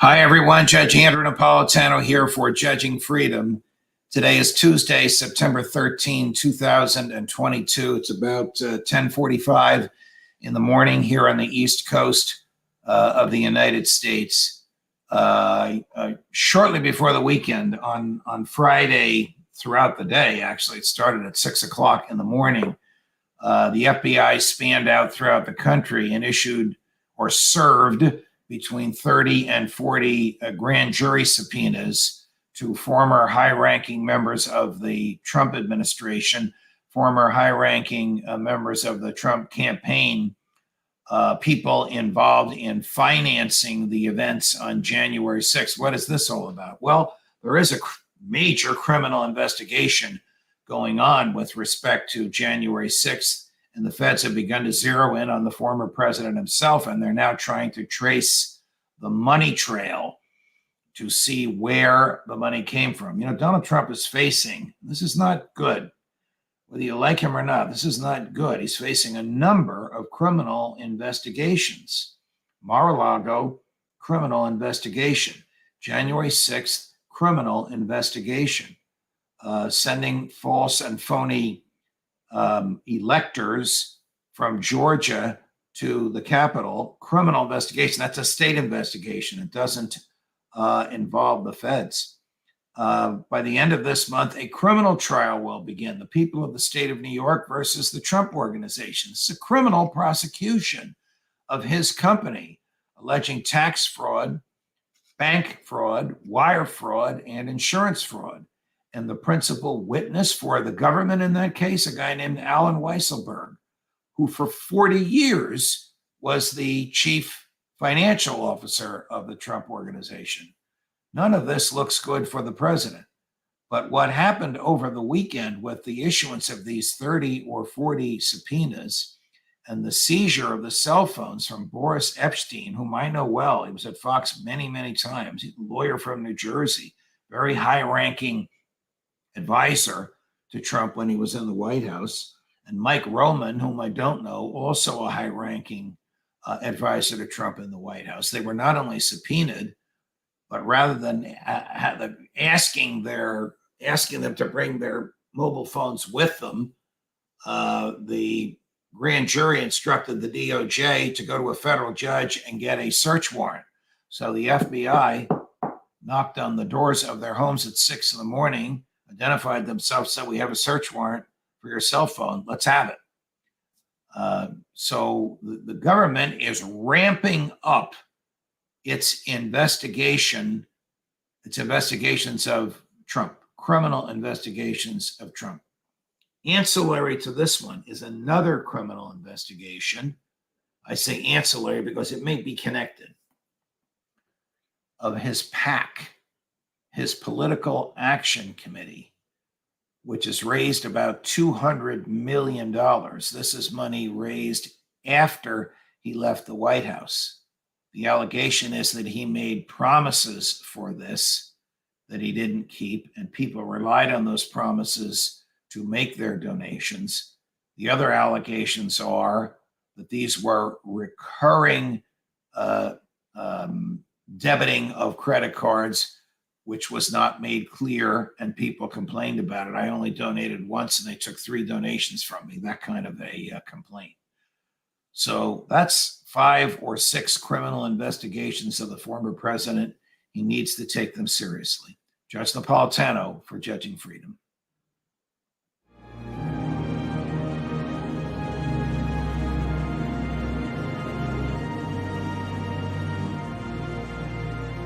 Hi, everyone. Judge Andrew Napolitano here for Judging Freedom. Today is Tuesday, September 13, 2022. It's about 10:45 in the morning here on the East Coast of the United States. Shortly before the weekend, on Friday, throughout the day, actually, it started at 6 o'clock in the morning. The FBI spanned out throughout the country and issued or served between 30 and 40 grand jury subpoenas to former high-ranking members of the Trump administration, former high-ranking members of the Trump campaign, people involved in financing the events on January 6th. What is this all about? Well, there is a major criminal investigation going on with respect to January 6th. And the feds have begun to zero in on the former president himself, and they're now trying to trace the money trail to see where the money came from. You know, Donald Trump is facing, this is not good. Whether you like him or not, this is not good. He's facing a number of criminal investigations. Mar-a-Lago, criminal investigation. January 6th, criminal investigation. Sending false and phony electors from Georgia to the Capitol, criminal investigation. That's a state investigation. It doesn't involve the feds. By the end of this month, a criminal trial will begin. The people of the state of New York versus the Trump Organization. It's a criminal prosecution of his company, alleging tax fraud, bank fraud, wire fraud, and insurance fraud. And the principal witness for the government in that case, a guy named Alan Weisselberg, who for 40 years was the chief financial officer of the Trump Organization. None of this looks good for the president. But what happened over the weekend with the issuance of these 30 or 40 subpoenas and the seizure of the cell phones from Boris Epshteyn, whom I know well, he was at Fox many, many times, he's a lawyer from New Jersey, very high-ranking advisor to Trump when he was in the White House, and Mike Roman, whom I don't know, also a high-ranking advisor to Trump in the White House. They were not only subpoenaed, but rather than asking them to bring their mobile phones with them, the grand jury instructed the DOJ to go to a federal judge and get a search warrant. So the FBI knocked on the doors of their homes at 6 in the morning, identified themselves, said, "We have a search warrant for your cell phone. Let's have it." So the government is ramping up its investigations of Trump, criminal investigations of Trump. Ancillary to this one is another criminal investigation. I say ancillary because it may be connected, of his PAC, his Political Action Committee, which has raised about $200 million. This is money raised after he left the White House. The allegation is that he made promises for this that he didn't keep, and people relied on those promises to make their donations. The other allegations are that these were recurring debiting of credit cards, which was not made clear, and people complained about it. I only donated once, and they took 3 donations from me, that kind of a complaint. So that's 5 or 6 criminal investigations of the former president. He needs to take them seriously. Judge Napolitano for Judging Freedom.